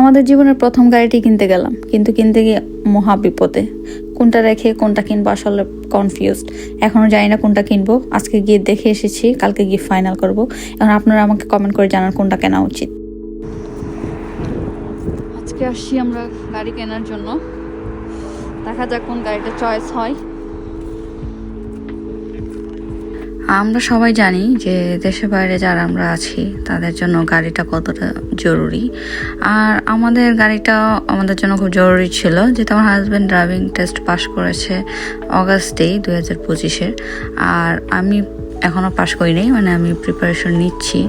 আমাদের জীবনের প্রথম গাড়িটি কিনতে গেলাম, কিন্তু কিনতে গিয়ে মহা বিপদে। কোনটা রেখে কোনটা কিনবো আসলে কনফিউজড। এখনও জানি না কোনটা কিনবো। আজকে গিয়ে দেখে এসেছি, কালকে গিয়ে ফাইনাল করব। এখন আপনারা আমাকে কমেন্ট করে জানান কোনটা কেনা উচিত। আজকে আসছি আমরা গাড়ি কেনার জন্য। দেখা যাক কোন গাড়িটা চয়েস হয়। আমরা সবাই জানি যে দেশের বাইরে যারা আমরা আছি তাদের জন্য গাড়িটা কতটা জরুরি। আর আমাদের গাড়িটা আমাদের জন্য খুব জরুরি ছিল, যেহেতু আমার হাজব্যান্ড ড্রাইভিং টেস্ট পাস করেছে অগাস্টেই 2025-এর। আর আমি এখনও পাস করি নাই, মানে আমি প্রিপারেশন নিচ্ছি।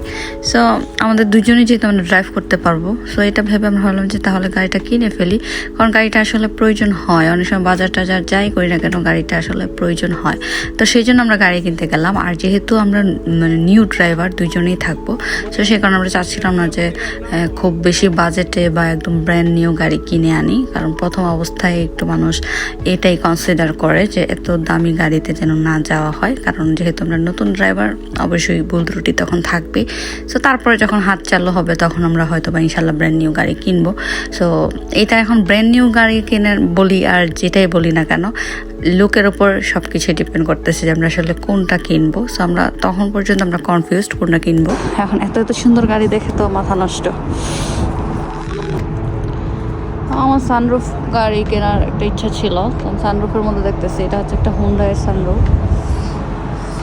সো আমাদের দুজনেই যেহেতু আমরা ড্রাইভ করতে পারবো, সো এটা ভেবে আমরা ভাবলাম যে তাহলে গাড়িটা কিনে ফেলি। কারণ গাড়িটা আসলে প্রয়োজন হয়, অনেক সময় বাজার টাজার যাই করি না কেন গাড়িটা আসলে প্রয়োজন হয়। তো সেই জন্য আমরা গাড়ি কিনতে গেলাম। আর যেহেতু আমরা মানে নিউ ড্রাইভার দুজনেই থাকবো, সো সেই কারণে আমরা চাচ্ছিলাম না যে খুব বেশি বাজেটে বা একদম ব্র্যান্ড নিউ গাড়ি কিনে আনি। কারণ প্রথম অবস্থায় একটু মানুষ এটাই কনসিডার করে যে এত দামি গাড়িতে যেন না যাওয়া হয়। কারণ যেহেতু আমরা নতুন ড্রাইভার, অবশ্যই ভুল ত্রুটি তখন থাকবে। সো তারপরে যখন হাত চালু হবে তখন আমরা হয়তো বা ইনশাল্লাহ ব্র্যান্ড নিউ গাড়ি কিনবো। সো এটা এখন ব্র্যান্ড নিউ গাড়ি কেনার বলি আর যেটাই বলি না কেন, লুকের ওপর সব কিছু ডিপেন্ড করতেছে যে আমরা আসলে কোনটা কিনবো। সো আমরা তখন পর্যন্ত আমরা কনফিউজড কোনটা কিনবো। এখন এত এত সুন্দর গাড়ি দেখে তো মাথা নষ্ট। আমার সানরুফ গাড়ি কেনার একটা ইচ্ছা ছিল। সানরুফের মধ্যে দেখতেছি এটা হচ্ছে একটা হুন্ডাইয়ের সানরুফ।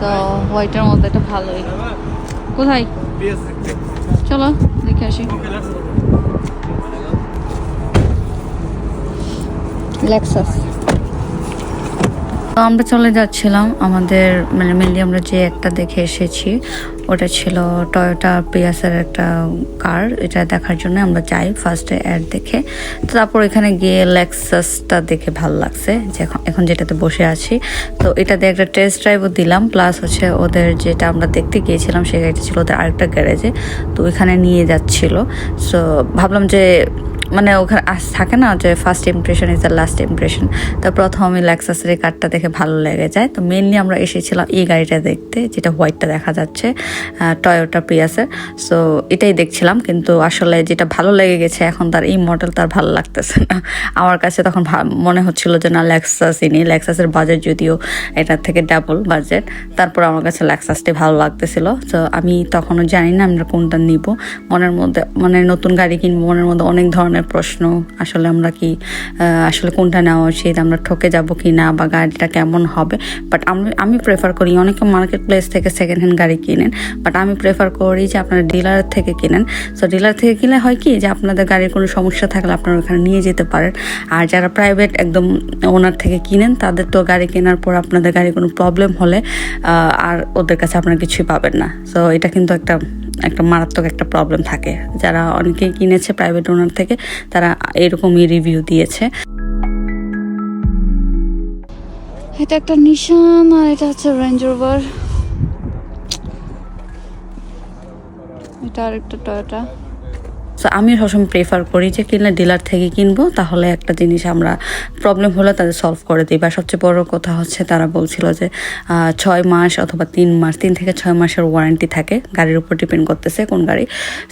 তো হোয়াইটের মধ্যে এটা ভালোই। কোথায় চলো দেখে আসি। লেক্সাস। তো আমরা চলে যাচ্ছিলাম আমাদের মানে মেনলি আমরা যে একটা দেখে এসেছি ওটা ছিল টয়োটা প্রিয়াসের একটা কার। এটা দেখার জন্য আমরা যাই ফার্স্টে অ্যাড দেখে। তো তারপর এখানে গিয়ে লেক্সাসটা দেখে ভালো লাগছে, যে এখন যেটাতে বসে আছি। তো এটা দিয়ে একটা টেস্ট ড্রাইভও দিলাম, প্লাস হচ্ছে ওদের যেটা আমরা দেখতে গিয়েছিলাম সেই গাড়িটা ছিল ওদের আরেকটা গ্যারেজে, তো ওইখানে নিয়ে যাচ্ছিল। সো ভাবলাম যে মানে ওখানে থাকে না যে first impression is the last impression. তো প্রথমে লেক্সাসের এই কারটা দেখে ভালো লেগে যায়। তো মেনলি আমরা এসেছিলাম এই গাড়িটা দেখতে, যেটা হোয়াইটটা দেখা যাচ্ছে টয়োটা প্রিয়াসের। সো এটাই দেখছিলাম, কিন্তু আসলে যেটা ভালো লেগে গেছে এখন তার এই মডেল তার ভালো লাগতেছে না আমার কাছে। তখন মনে হচ্ছিল যে না লেক্সাসই নেই। লেক্সাসের বাজেট যদিও এটার থেকে ডাবল বাজেট, তারপর আমার কাছে লেক্সাসটাই ভালো লাগতেছিল। তো আমি তখনও জানি না আমরা কোনটা নিব। মনের মধ্যে মানে নতুন গাড়ি কিনবো, মনের মধ্যে অনেক ধরনের প্রশ্ন। আসলে আমরা কি আসলে কোনটা নেওয়া উচিত, আমরা ঠকে যাব কি না, বা গাড়িটা কেমন হবে। বাট আমি প্রেফার করি, অনেকে মার্কেট প্লেস থেকে সেকেন্ড হ্যান্ড গাড়ি কিনেন, বাট আমি প্রেফার করি যে আপনারা ডিলার থেকে কিনেন। সো ডিলার থেকে কিনলে হয় কি যে আপনাদের গাড়ির কোনো সমস্যা থাকলে আপনারা ওখানে নিয়ে যেতে পারেন। আর যারা প্রাইভেট একদম ওনার থেকে কিনেন তাদের তো গাড়ি কেনার পর আপনাদের গাড়ির কোনো প্রবলেম হলে আর ওদের কাছে আপনারা কিছুই পাবেন না। সো এটা কিন্তু একটা মারাত্মক একটা প্রবলেম থাকে। যারা অনেকেই কিনেছে প্রাইভেট ওনার থেকে তারা এরকমই রিভিউ দিয়েছে। এটা একটা নিশান আর এটা হচ্ছে রেঞ্জ রোভার। এটা আরেকটা টয়োটা। সো আমি সবসময় প্রেফার করি যে কিনলে ডিলার থেকে কিনবো, তাহলে একটা জিনিস আমরা প্রবলেম হলে তাদের সলভ করে দিই। বা সবচেয়ে বড় কথা হচ্ছে তারা বলছিল যে 6 মাস অথবা 3 মাস, 3 থেকে 6 মাসের ওয়ারেন্টি থাকে, গাড়ির উপর ডিপেন্ড করতেছে কোন গাড়ি।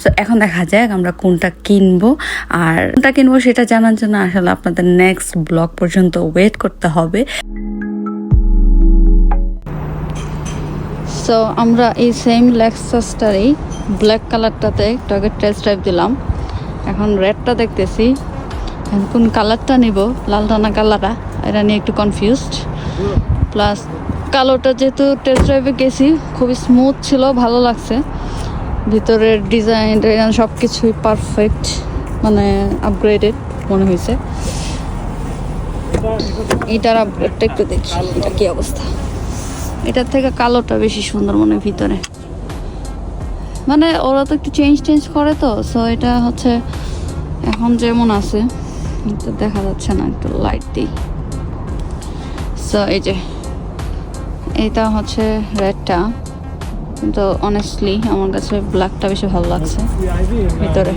সো এখন দেখা যাক আমরা কোনটা কিনবো। আর কোনটা কিনবো সেটা জানার জন্য আসলে আপনাদের নেক্সট ব্লগ পর্যন্ত ওয়েট করতে হবে। সো আমরা এই সেম লেক্সাসটারই ব্ল্যাক কালারটাতে একটু আগে টেস্ট ড্রাইভ দিলাম। এখন রেডটা দেখতেছি, এখন কোন কালারটা নিব, লালটা না কালারটা, এটা নিয়ে একটু কনফিউজড। প্লাস কালোটা যেহেতু টেস্ট ড্রাইভে গেছি খুবই স্মুথ ছিল, ভালো লাগছে। ভিতরের ডিজাইন সব কিছুই পারফেক্ট, মানে আপগ্রেডেড মনে হয়েছে। এটার আপগ্রেডটা একটু দেখি এটা কি অবস্থা। এটার থেকে কালোটা বেশি সুন্দর মনে হয় ভিতরে, মানে ওরা তো একটু চেঞ্জ করে তো। সো এটা হচ্ছে এখন যেমন আছে দেখা যাচ্ছে না, একটু লাইট দিই। সো এই যে এটা হচ্ছে রেডটা, কিন্তু অনেস্টলি আমার কাছে ব্ল্যাকটা বেশি ভালো লাগছে ভিতরে।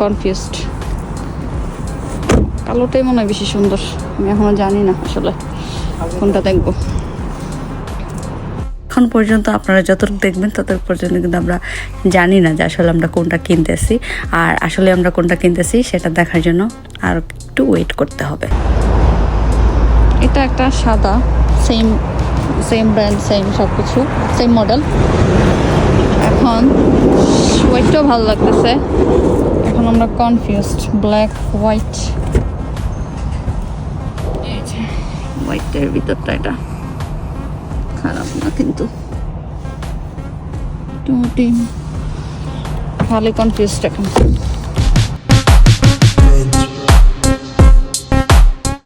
কনফিউজড, কালোটাই মনে হয় বেশি সুন্দর। আমি এখনো জানি না আসলে কোনটা দেখবো। এখন এখন পর্যন্ত আপনারা যতটুকু দেখবেন ততটুকু পর্যন্ত কিন্তু আমরা জানি না যে আসলে আমরা কোনটা কিনতেছি, আর আসলে আমরা কোনটা কিনতেছি সেটা দেখার জন্য আর একটু ওয়েট করতে হবে। এটা একটা সাদা, সেম ব্র্যান্ড, সেম সব কিছু, সেম মডেল। এখন হোয়াইটটাও ভালো লাগতেছে। এখন আমরা কনফিউজড, ব্ল্যাক হোয়াইট। এই যে হোয়াইটের ভিতরটা, এটা খারাপ না কিন্তু মোটামুটি ভালো। কনফিউজড এখন।